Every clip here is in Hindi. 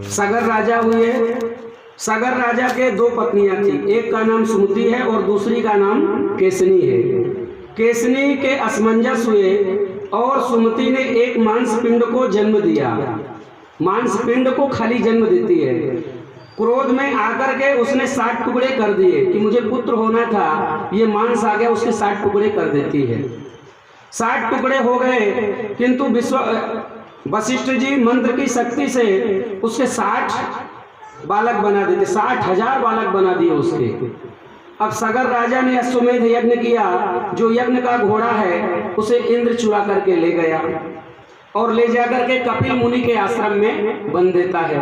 सगर राजा हुए। सगर राजा के दो पत्नियां थी, एक का नाम सुमति है और दूसरी का नाम केसनी है। केसनी के असमंजस हुए और सुमति ने एक मांसपिंड को जन्म दिया। मांसपिंड को खाली जन्म देती है। क्रोध में आकर के उसने 60 टुकड़े कर दिए कि मुझे पुत्र होना था, ये मांस आ गया, उसके 60 टुकड़े कर देती है। 60 टुकड़े हो गए, किंतु वशिष्ठ जी मंत्र की शक्ति से उसके 60 बालक बना देते, 60,000 बालक बना दिए उसके। अब सगर राजा ने अश्वमेध यज्ञ किया। जो यज्ञ का घोड़ा है उसे इंद्र चुरा करके ले गया और ले जाकर के कपिल मुनि के आश्रम में बंध देता है।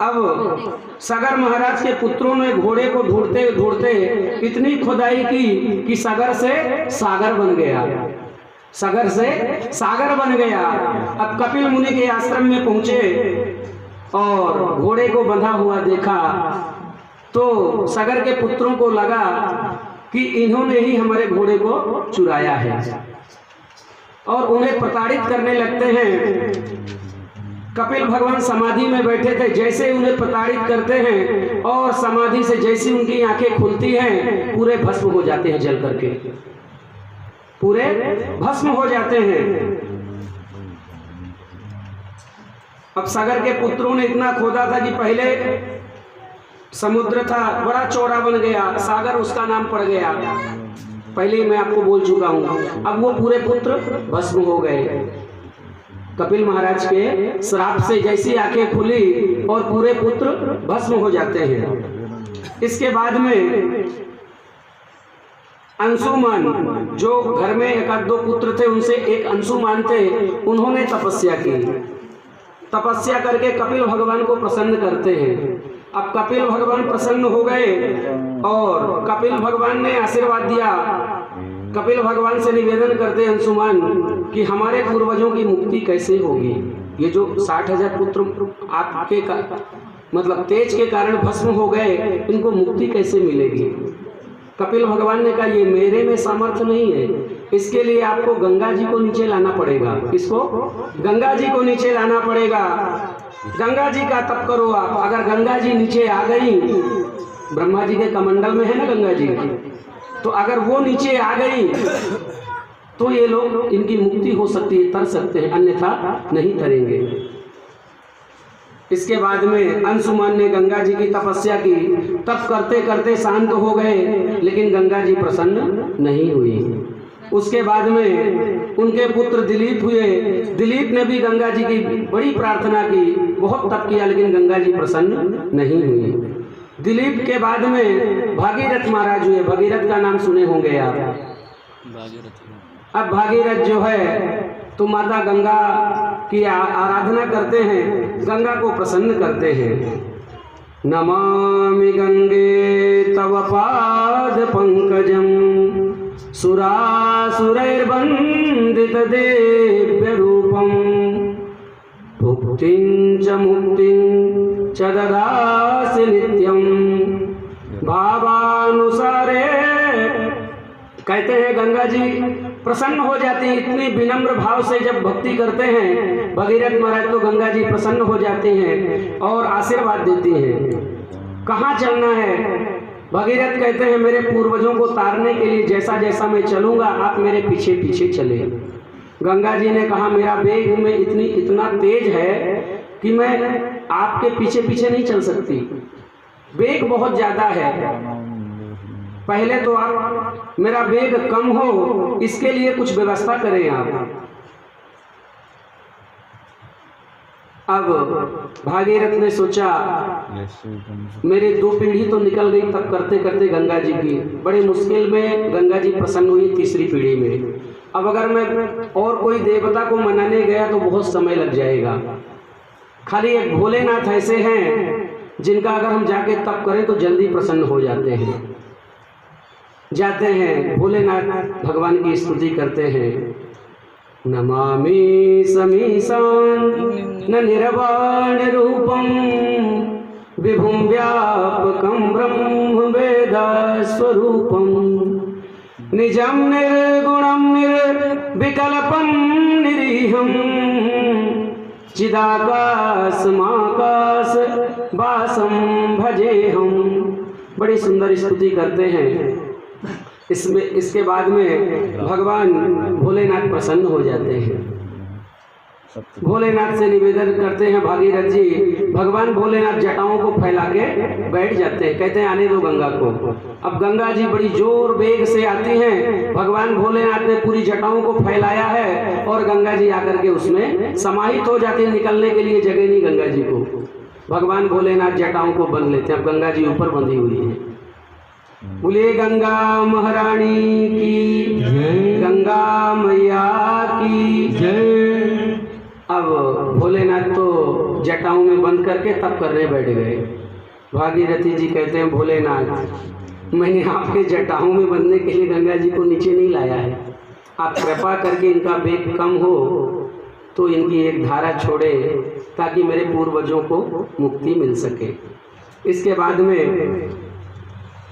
अब सगर महाराज के पुत्रों ने घोड़े को ढूंढते ढूंढते इतनी खुदाई की कि सगर से सागर बन गया। सगर से सागर बन गया। अब कपिल मुनि के आश्रम में पहुंचे और घोड़े को बंधा हुआ देखा तो सगर के पुत्रों को लगा कि इन्होंने ही हमारे घोड़े को चुराया है और उन्हें प्रताड़ित करने लगते हैं। कपिल भगवान समाधि में बैठे थे, जैसे उन्हें प्रताड़ित करते हैं और समाधि से जैसी उनकी आंखें खुलती हैं पूरे भस्म हो जाते हैं, जल करके पूरे भस्म हो जाते हैं। अब सागर के पुत्रों ने इतना खोदा था कि पहले समुद्र था, बड़ा चौड़ा बन गया, सागर उसका नाम पड़ गया। पहले मैं आपको बोल चुका हूं। अब वो पूरे पुत्र भस्म हो गए। कपिल महाराज के श्राप से जैसी आंखें खुली और पूरे पुत्र भस्म हो जाते हैं। इसके बाद में अंशुमान, जो घर में एक आध दो पुत्र थे उनसे एक अंशुमान थे, उन्होंने तपस्या की। तपस्या करके कपिल भगवान को प्रसन्न करते हैं। अब कपिल भगवान प्रसन्न हो गए और कपिल भगवान ने आशीर्वाद दिया। कपिल भगवान से निवेदन करते अंशुमान कि हमारे पूर्वजों की मुक्ति कैसे होगी। ये जो 60,000 पुत्र आपके मतलब तेज के कारण भस्म हो गए, इनको मुक्ति कैसे मिलेगी। कपिल भगवान ने कहा ये मेरे में सामर्थ्य नहीं है, इसके लिए आपको गंगा जी को नीचे लाना पड़ेगा। किसको? गंगा जी को नीचे लाना पड़ेगा। गंगा जी का तप करो आप। अगर गंगा जी नीचे आ गई, ब्रह्मा जी के कमंडल में है ना गंगा जी, तो अगर वो नीचे आ गई तो ये लोग, इनकी मुक्ति हो सकती है, तर सकते हैं, अन्यथा नहीं तरेंगे। इसके बाद में अंशुमान ने गंगा जी की तपस्या की। तप करते करते शांत हो गए, लेकिन गंगा जी प्रसन्न नहीं हुई। उसके बाद में उनके पुत्र दिलीप हुए। दिलीप ने भी गंगा जी की बड़ी प्रार्थना की, बहुत तप किया, लेकिन गंगा जी प्रसन्न नहीं हुई। दिलीप के बाद में भागीरथ महाराज हुए। भगीरथ का नाम सुने होंगे आप। अब भागीरथ जो है तो माता गंगा की आराधना करते हैं, गंगा को प्रसन्न करते हैं। नमामि गंगे तव पाद पंकजम सुरासुरैर्वन्दित दिव्य रूपम भुक्तिं च मुक्तिं च ददासि नित्यं भावानुसारे। कहते हैं गंगा जी प्रसन्न हो जाती हैं, इतनी विनम्र भाव से जब भक्ति करते हैं भगीरथ महाराज तो गंगा जी प्रसन्न हो जाती हैं और आशीर्वाद देती हैं। कहाँ चलना है? भगीरथ कहते हैं मेरे पूर्वजों को तारने के लिए जैसा जैसा मैं चलूंगा आप मेरे पीछे पीछे चले। गंगा जी ने कहा मेरा वेग में इतना तेज है कि मैं आपके पीछे पीछे नहीं चल सकती, वेग बहुत ज्यादा है। पहले तो आप मेरा वेग कम हो, इसके लिए कुछ व्यवस्था करें आप। अब भागीरथ ने सोचा मेरी 2 पीढ़ी तो निकल गई तब करते करते गंगा जी की, बड़ी मुश्किल में गंगा जी प्रसन्न हुई 3री पीढ़ी में। अब अगर मैं और कोई देवता को मनाने गया तो बहुत समय लग जाएगा। खाली एक भोलेनाथ ऐसे हैं जिनका अगर हम जाके तप करें तो जल्दी प्रसन्न हो जाते हैं। जाते हैं भोलेनाथ भगवान की स्तुति करते हैं। नमामि समीशान न निर्वाण रूपम विभुं व्यापकं ब्रह्म वेद स्वरूपम निजं निर्गुणं निर्विकल्पं निरीहं चिदाकाशमाकाश वासम भजे हम। बड़ी सुंदर स्तुति करते हैं। इसके बाद में भगवान भोलेनाथ प्रसन्न हो जाते हैं। भोलेनाथ से निवेदन करते हैं भागीरथ जी। भगवान भोलेनाथ जटाओं को फैला के बैठ जाते हैं, कहते हैं आने दो गंगा को। अब गंगा जी बड़ी जोर वेग से आती हैं। भगवान भोलेनाथ ने पूरी जटाओं को फैलाया है और गंगा जी आकर के उसमें समाहित हो जाती है। निकलने के लिए जगह नहीं गंगा जी को। भगवान भोलेनाथ जटाओं को बंध लेते हैं। अब गंगा जी ऊपर बंधी हुई है। बोलिए गंगा महारानी की जय, गंगा मैया की जय। अब भोलेनाथ तो जटाओं में बंद करके तप करने बैठ गए। भागीरथी जी कहते हैं भोलेनाथ, मैंने आपके जटाओं में बंधने के लिए गंगा जी को नीचे नहीं लाया है। आप कृपा करके इनका वेग कम हो तो इनकी एक धारा छोड़े ताकि मेरे पूर्वजों को मुक्ति मिल सके। इसके बाद में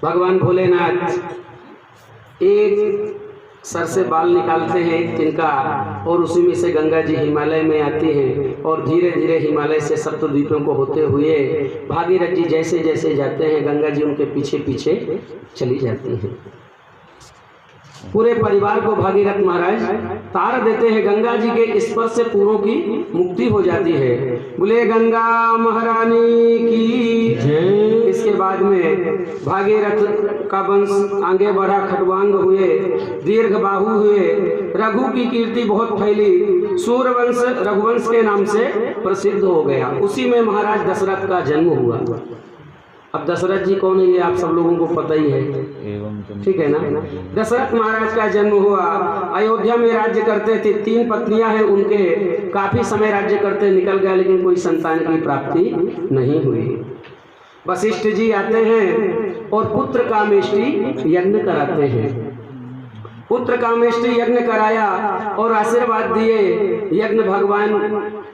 भगवान भोलेनाथ एक सर से बाल निकालते हैं एक तिनका और उसी में से गंगा जी हिमालय में आती हैं और धीरे धीरे हिमालय से सप्तद्वीपों को होते हुए भागीरथ जी जैसे जैसे जाते हैं गंगा जी उनके पीछे पीछे चली जाती हैं। पूरे परिवार को भागीरथ महाराज तार देते हैं। गंगा जी के स्पर्श से पूरों की मुक्ति हो जाती है। बोले गंगा महारानी की जय। इसके बाद में भागीरथ का वंश आगे बढ़ा, खटवांग हुए, दीर्घ बाहु हुए, रघु की कीर्ति बहुत फैली, सूर्यवंश रघुवंश के नाम से प्रसिद्ध हो गया। उसी में महाराज दशरथ का जन्म हुआ। अब दशरथ जी कौन है ये आप सब लोगों को पता ही है, ठीक है ना। दशरथ महाराज का जन्म हुआ, अयोध्या में राज्य करते थे। 3 पत्नियां हैं उनके, काफी समय राज्य करते निकल गया लेकिन कोई संतान की प्राप्ति नहीं हुई। वशिष्ठ जी आते हैं और पुत्र कामेष्टि यज्ञ कराते हैं। पुत्र कामेष्टि यज्ञ कराया और आशीर्वाद दिए। यज्ञ भगवान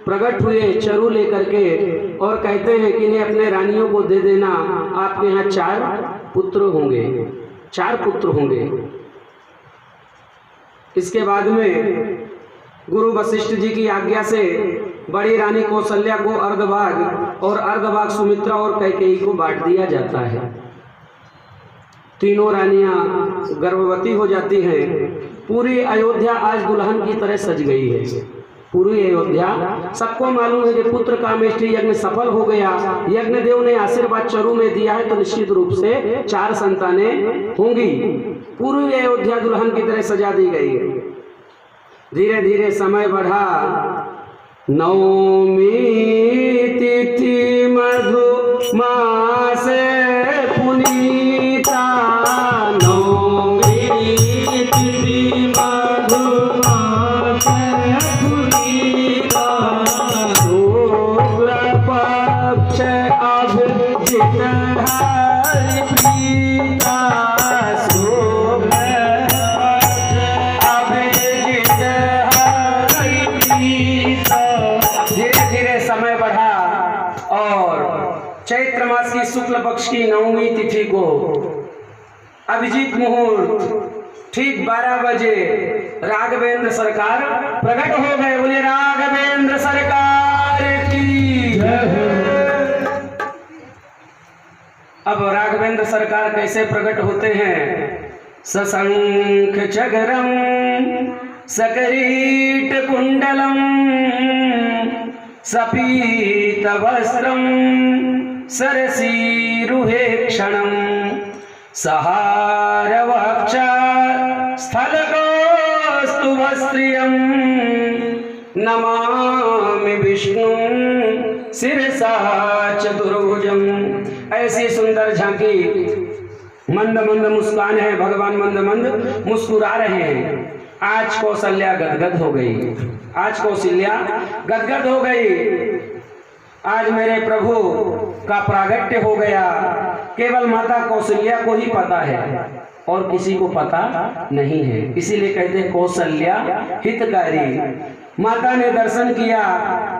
प्रकट हुए चरु लेकर के और कहते हैं कि इन्हें अपने रानियों को दे देना, आपके यहाँ 4 पुत्र होंगे, 4 पुत्र होंगे। इसके बाद में गुरु वशिष्ठ जी की आज्ञा से बड़ी रानी कौशल्या को अर्धभाग और अर्धभाग सुमित्रा और कैकेयी को बांट दिया जाता है। तीनों रानियां गर्भवती हो जाती हैं। पूरी अयोध्या आज दुल्हन की तरह सज गई है। पूरी अयोध्या, सबको मालूम है कि पुत्र कामेष्टि यज्ञ सफल हो गया। यज्ञ देव ने आशीर्वाद चरु में दिया है तो निश्चित रूप से 4 संतानें होंगी। पूरी अयोध्या दुल्हन की तरह सजा दी गई। धीरे धीरे समय बढ़ा। नवमी तिथि मधु मास पुनीता, नवमी तिथि मधु मास पुनीता, शुक्ल पक्ष अभिजित हरि प्रीता, शुक्ल पक्ष अभिजित हरि प्रीता। धीरे धीरे समय बढ़ा और चैत्र मास की शुक्ल पक्ष की 9वीं तिथि को अभिजीत मुहूर्त ठीक 12 बजे राघवेंद्र सरकार प्रकट हो गए। बोले राघवेंद्र सरकार की जय। अब राघवेंद्र सरकार कैसे प्रकट होते हैं? सशंख चक्रम सकरीट कुंडलम सपीत वस्त्रम सरसीरुहे क्षणम सहार वक्षा स्थलकोस्तुभस्त्रियं नमामि विष्णु शिरसा चतुर्भुजम। ऐसी सुंदर झांकी, मंद मंद मुस्कान है, भगवान मंद मंद मुस्कुरा रहे हैं। आज कौशल्या गदगद हो गई, आज कौशल्या गदगद हो गई। आज मेरे प्रभु का प्रागट्य हो गया। केवल माता कौशल्या को ही पता है और किसी को पता नहीं है। इसीलिए कहते हैं कौशल्या हितकारी। माता ने दर्शन किया।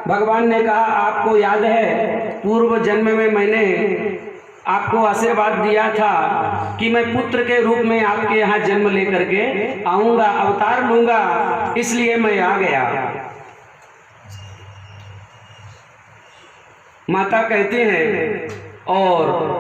भगवान ने कहा आपको याद है पूर्व जन्म में मैंने आपको आशीर्वाद दिया था कि मैं पुत्र के रूप में आपके यहाँ जन्म लेकर के आऊंगा, अवतार लूंगा, इसलिए मैं आ गया। माता कहती हैं और